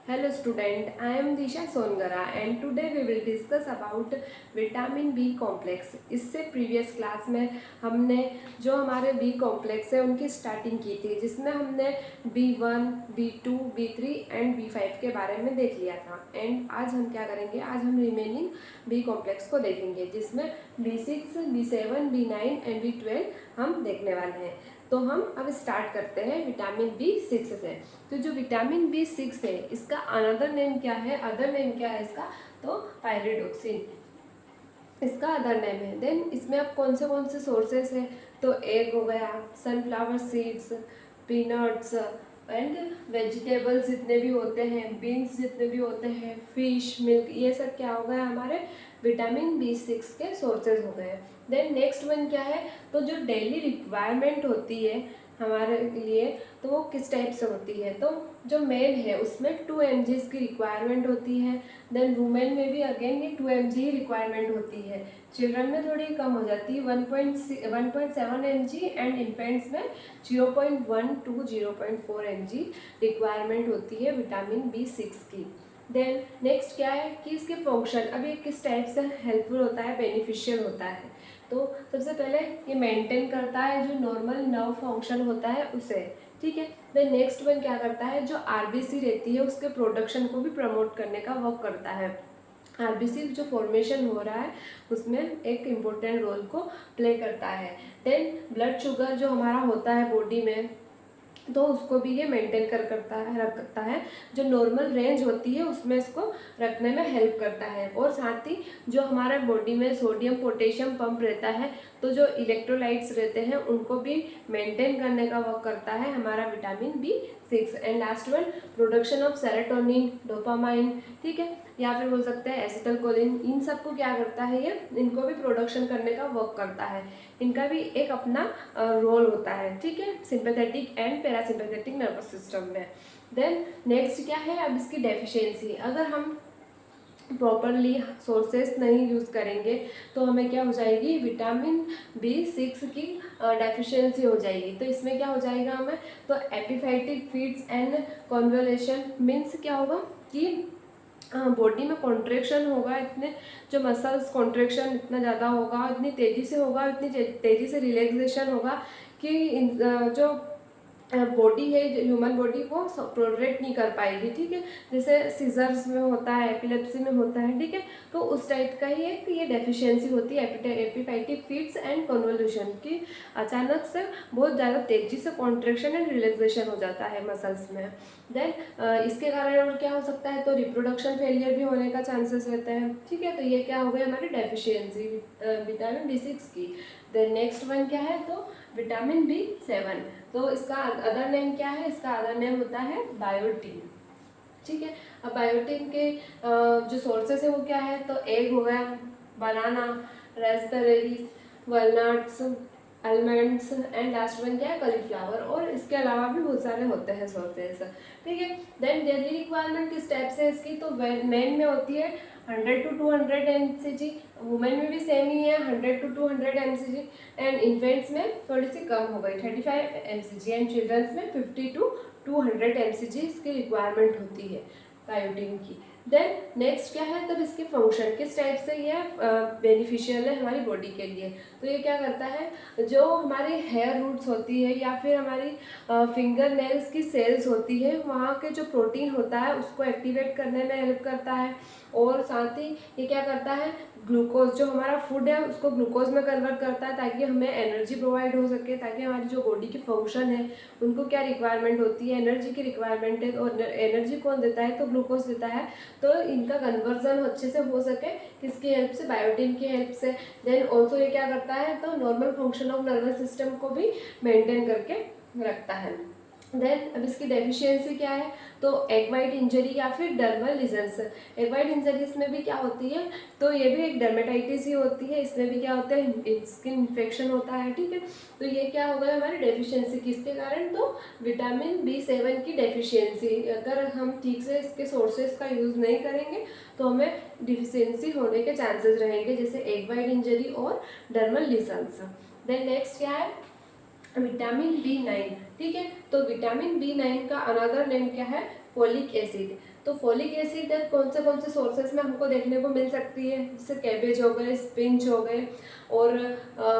Hello student, I am Disha Songara and today we will discuss about vitamin B complex. इससे previous class में हमने जो हमारे B complex है उनकी स्टार्टिंग की थी, जिसमें हमने B1, B2, B3 and B5 के बारे में देख लिया था। एंड आज हम क्या करेंगे, आज हम रिमेनिंग बी कॉम्प्लेक्स को देखेंगे, जिसमें B6, B7, B9 and B12 हम देखने वाले हैं। तो हम अब स्टार्ट करते हैं विटामिन B6 से। तो जो विटामिन B6 है, इसका अनदर नेम क्या है, अदर नेम क्या है इसका, तो पायरिडोक्सिन इसका अदर नेम है। देन इसमें अब कौन से सोर्सेस है, तो एग हो गया, sunflower seeds, peanuts and vegetables जितने भी होते हैं, बीन्स जितने भी होते हैं, फिश, मिल्क, ये सब क्या हो गया, हमारे विटामिन B6 के सोर्सेज हो गए। देन नेक्स्ट वन क्या है, तो जो डेली रिक्वायरमेंट होती है हमारे लिए, तो वो किस टाइप से होती है, तो जो मेल है उसमें 2 mg की रिक्वायरमेंट होती है। देन वुमेन में भी अगेन ये 2 mg ही रिक्वायरमेंट होती है। चिल्ड्रन में थोड़ी कम हो जाती है, 1.7 mg एंड इन्फेंट्स में 0.1 to 0.4 mg रिक्वायरमेंट होती है विटामिन B6 की। देन नेक्स्ट क्या है कि इसके फंक्शन, अब ये किस टाइप से हेल्पफुल होता है, बेनिफिशियल होता है। तो सबसे पहले ये मेंटेन करता है जो नॉर्मल नर्व फंक्शन होता है उसे, ठीक है। देन नेक्स्ट वन क्या करता है, जो आरबीसी रहती है उसके प्रोडक्शन को भी प्रमोट करने का वर्क करता है। आरबीसी जो फॉर्मेशन हो रहा है उसमें एक इम्पोर्टेंट रोल को प्ले करता है। देन ब्लड शुगर जो हमारा होता है बॉडी में, तो उसको भी ये मेंटेन रखता है, जो नॉर्मल रेंज होती है उसमें इसको रखने में हेल्प करता है। और साथ ही जो हमारा बॉडी में सोडियम पोटेशियम पंप रहता है, तो जो इलेक्ट्रोलाइट्स रहते हैं उनको भी मेंटेन करने का वर्क करता है हमारा vitamin B6। And last one, production of serotonin, dopamine, ठीक है, या फिर बोल सकते हैं एसिटल कोलिन, इन सबको क्या करता है, ये इनको भी प्रोडक्शन करने का वर्क करता है। इनका भी एक अपना रोल होता है, ठीक है, sympathetic and parasympathetic nervous system में। देन नेक्स्ट क्या है, अब इसकी डेफिशिएंसी, अगर हम प्रॉपरली सोर्सेस नहीं यूज़ करेंगे तो हमें क्या हो जाएगी, विटामिन B6 की डेफिशिएंसी हो जाएगी। तो इसमें क्या हो जाएगा हमें, तो epiphytic feeds and convolution means क्या होगा कि बॉडी में कॉन्ट्रैक्शन होगा, इतने जो मसल्स कॉन्ट्रैक्शन इतना ज़्यादा होगा, इतनी तेज़ी से होगा, इतनी तेज़ी से रिलैक्सेशन होगा कि जो बॉडी है, ह्यूमन बॉडी को टॉलरेट नहीं कर पाएगी, ठीक है, जैसे सीजर्स में होता है, एपिलेप्सी में होता है, ठीक है। तो उस टाइप का ही एक ये डेफिशिएंसी होती है एपिफाइटिक फीड्स एंड कन्वोल्यूशन की, अचानक से बहुत ज़्यादा तेज़ी से कॉन्ट्रैक्शन एंड रिलैक्सेशन हो जाता है मसल्स में। देन इसके कारण और क्या हो सकता है, तो रिप्रोडक्शन फेलियर भी होने का चांसेस रहता है, ठीक है। तो ये क्या हो गई हमारी डेफिशिएंसी विटामिन B6 की। देन नेक्स्ट वन क्या है, तो विटामिन B7, तो इसका अदर नेम क्या है, इसका अदर नेम होता है बायोटीन, ठीक है। अब बायोटीन के जो सोर्सेस है वो क्या है, तो एग हो गया, banana, raspberries, walnuts, almonds and last one क्या है, कॉलीफ्लावर, और इसके अलावा भी बहुत सारे होते हैं सोर्सेस, ठीक है। देन डेली रिक्वायरमेंट किस टाइप से इसकी, तो मेन में होती है 100 to 200 mcg, वुमेन में भी सेम ही है 100 to 200 mcg, एंड इन्फेंट्स में थोड़ी सी कम हो गई 35 mcg, एंड चिल्ड्रंस में 50 to 200 mcg इसकी रिक्वायरमेंट होती है बायोटीन की। देन नेक्स्ट क्या है, तब इसके फंक्शन किस टाइप से ये बेनिफिशियल है हमारी बॉडी के लिए, तो ये क्या करता है, जो हमारी हेयर रूट्स होती है या फिर हमारी फिंगर नेल्स की सेल्स होती है, वहाँ के जो प्रोटीन होता है उसको एक्टिवेट करने में हेल्प करता है। और साथ ही ये क्या करता है, ग्लूकोज जो हमारा फूड है उसको ग्लूकोज में कन्वर्ट करता है, ताकि हमें एनर्जी प्रोवाइड हो सके, ताकि हमारी जो बॉडी की फंक्शन है उनको क्या रिक्वायरमेंट होती है, एनर्जी की रिक्वायरमेंट है, और एनर्जी कौन देता है, तो ग्लूकोज देता है। तो इनका कन्वर्जन अच्छे से हो सके किसकी हेल्प से, बायोटीन की हेल्प से। देन ऑल्सो ये क्या करता है, तो normal function of nervous system को भी मेंटेन करके रखता है। देन अब इसकी डेफिशिएंसी क्या है, तो एग वाइट इंजरी या फिर dermal lesions. Egg white injuries में भी क्या होती है, तो ये भी एक डर्मेटाइटिस ही होती है, इसमें भी क्या होता है, स्किन इन्फेक्शन होता है, ठीक है। तो ये क्या हो गया हमारी डेफिशिएंसी किसके कारण, तो विटामिन B7 की डेफिशिएंसी। अगर हम ठीक से इसके सोर्सेज का यूज़ नहीं करेंगे तो हमें डिफिशियंसी होने के चांसेस रहेंगे, जैसे एग वाइट इंजरी और डर्मल लीजन्स। देन नेक्स्ट क्या है, विटामिन B9, ठीक है। तो विटामिन B9 का अनदर नेम क्या है, फोलिक एसिड। तो फोलिक एसिड कौन से सोर्सेज में हमको देखने को मिल सकती है, जैसे कैबेज हो गए, स्पिंच हो गए और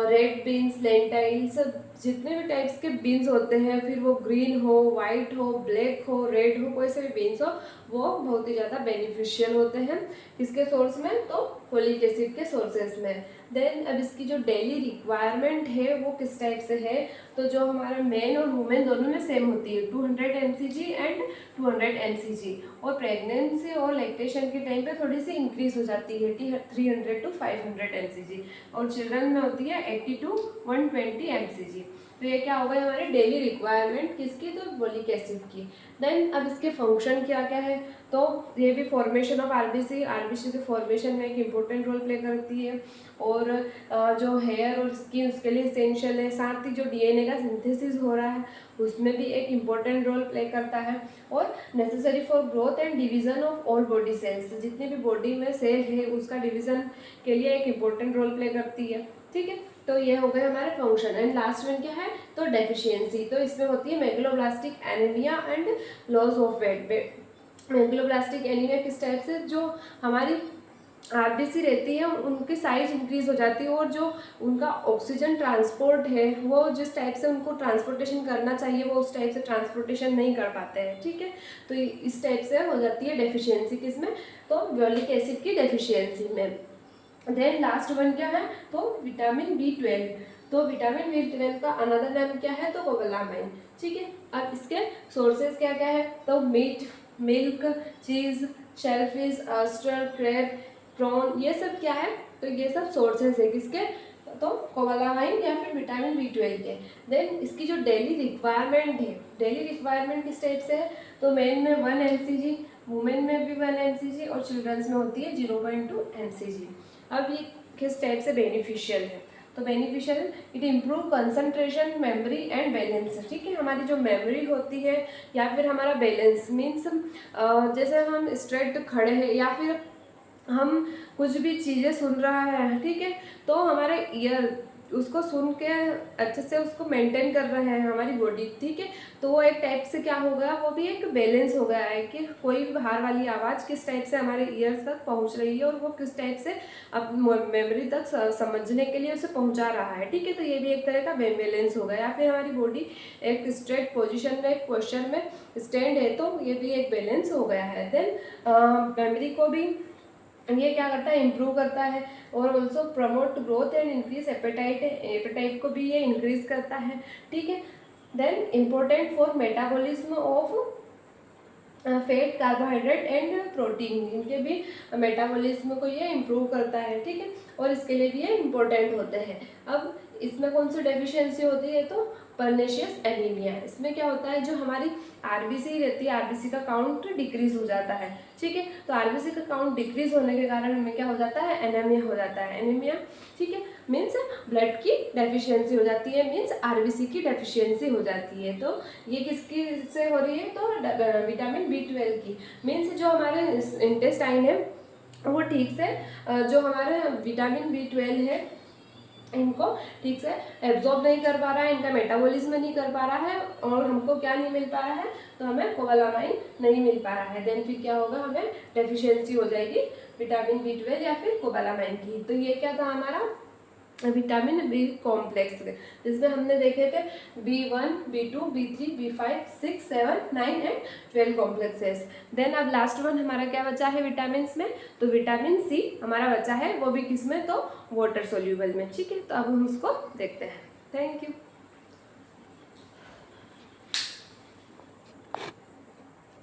रेड बीन्स, लेंटाइल्स, जितने भी टाइप्स के बीन्स होते हैं, फिर वो ग्रीन हो, वाइट हो, ब्लैक हो, रेड हो, कोई से भी बीन्स हो, वो बहुत ही ज़्यादा बेनिफिशियल होते हैं किसके सोर्स में, तो फोलिक एसिड के सोर्सेज में। देन अब इसकी जो डेली रिक्वायरमेंट है वो किस टाइप से है, तो जो हमारा मेन और वुमेन दोनों में सेम होती है, 200 mcg एंड 200 mcg, और प्रेगनेंसी और लैक्टेशन के टाइम पे थोड़ी सी इंक्रीज हो जाती है 300 to 500 mcg, और चिल्ड्रन में होती है 80 to 120 mcg। तो ये क्या हो गई हमारी डेली रिक्वायरमेंट किसकी, तो फोलिक एसिड की। देन अब इसके फंक्शन क्या क्या है, तो ये भी फॉर्मेशन ऑफ आरबीसी के फॉर्मेशन में एक इम्पोर्टेंट रोल प्ले करती है, और जो हेयर और स्किन उसके लिए इसेंशियल है, साथ ही जो डीएनए का सिंथेसिस हो रहा है उसमें भी एक इम्पोर्टेंट रोल प्ले करता है, और necessary for growth and division of all body cells, जितने भी बॉडी में सेल है उसका डिवीजन के लिए एक इम्पोर्टेंट रोल प्ले करती है, ठीक है। तो ये हो गए हमारे फंक्शन। एंड लास्ट में क्या है, तो डेफिशिएंसी, तो इसमें होती है megaloblastic anaemia and loss of weight. Megaloblastic anaemia किस टाइप से, जो हमारी आरबीसी रहती है उनकी साइज इंक्रीज हो जाती है, और जो उनका ऑक्सीजन ट्रांसपोर्ट है वो जिस टाइप से उनको ट्रांसपोर्टेशन करना चाहिए वो उस टाइप से ट्रांसपोर्टेशन नहीं कर पाते हैं, ठीक है। तो इस टाइप से हो जाती है डेफिशिएंसी किसमें, तो फोलिक एसिड की डेफिशिएंसी में। देन लास्ट वन क्या है, तो विटामिन B12, तो विटामिन B12 का अनदर नाम क्या है, तो कोबालामाइन, ठीक है। अब इसके सोर्सेज क्या क्या है, तो मीट, मिल्क, चीज़, शेलफिश, ऑयस्टर, क्रैब, प्रॉन, ये सब क्या है, तो ये सब सोर्सेज है किसके, तो कोबालामाइन या फिर विटामिन B12 के। देन इसकी जो डेली रिक्वायरमेंट है, डेली रिक्वायरमेंट किस टाइप से है, तो मेन में 1 mcg, वुमेन में भी 1 mcg, और चिल्ड्रंस में होती है 0.2 mcg। अब ये किस टाइप से बेनिफिशियल है, तो beneficial it improve concentration, memory and balance, ठीक है। हमारी जो मेमोरी होती है या फिर हमारा बैलेंस मीन्स जैसे हम स्ट्रेट खड़े हैं या फिर हम कुछ भी चीज़ें सुन रहा है, ठीक है, तो हमारे ईयर उसको सुन के अच्छे से उसको मेंटेन कर रहे हैं हमारी बॉडी, ठीक है। तो वो एक टाइप से क्या हो गया, वो भी एक बैलेंस हो गया है कि कोई भी बाहर वाली आवाज़ किस टाइप से हमारे ईयर्स तक पहुंच रही है और वो किस टाइप से अब मेमोरी तक समझने के लिए उसे पहुंचा रहा है, ठीक है। तो ये भी एक तरह का बैलेंस हो गया, या फिर हमारी बॉडी एक स्ट्रेट पोजिशन में, एक क्वेश्चन में स्टैंड है, तो ये भी एक बैलेंस हो गया है। देन मेमोरी को भी ये क्या करता है, इम्प्रूव करता है, और also promote growth and increase appetite, appetite को भी ये इंक्रीज करता है, ठीक है। Then important for metabolism of fat, carbohydrate and protein, इनके भी मेटाबॉलिज्म को ये इम्प्रूव करता है, ठीक है, और इसके लिए भी ये इम्पोर्टेंट होते हैं। अब इसमें कौन सी डेफिशिएंसी होती है, तो परनेशियस एनीमिया। इसमें क्या होता है, जो हमारी आरबीसी रहती है, आरबीसी का काउंट डिक्रीज हो जाता है, ठीक है। तो आरबीसी का काउंट डिक्रीज होने के कारण हमें क्या हो जाता है, एनीमिया हो जाता है। एनीमिया, ठीक है, मीन्स ब्लड की डेफिशिएंसी हो जाती है, मीन्स आरबीसी की डेफिशिएंसी हो जाती है। तो ये किसकी से हो रही है, तो विटामिन B12 की, मीन्स जो हमारे इंटेस्टाइन है वो ठीक से जो हमारे विटामिन B12 है इनको ठीक से एब्जॉर्ब नहीं कर पा रहा है, इनका मेटाबॉलिज्म नहीं कर पा रहा है, और हमको क्या नहीं मिल पा रहा है, तो हमें कोबालामाइन नहीं मिल पा रहा है। देन फिर क्या होगा, हमें डेफिशिएंसी हो जाएगी विटामिन B12 या फिर कोबालामाइन की। तो ये क्या था हमारा विटामिन B कॉम्प्लेक्स, जिसमें हमने देखे थे B1, B2, B3, B5, 6, 7, 9 and 12 complexes. Then अब लास्ट वन हमारा क्या बचा है विटामिन में, तो विटामिन C हमारा बचा है, वो भी किस में, तो वाटर सोल्यूबल में, ठीक है। तो अब हम उसको देखते हैं। Thank you.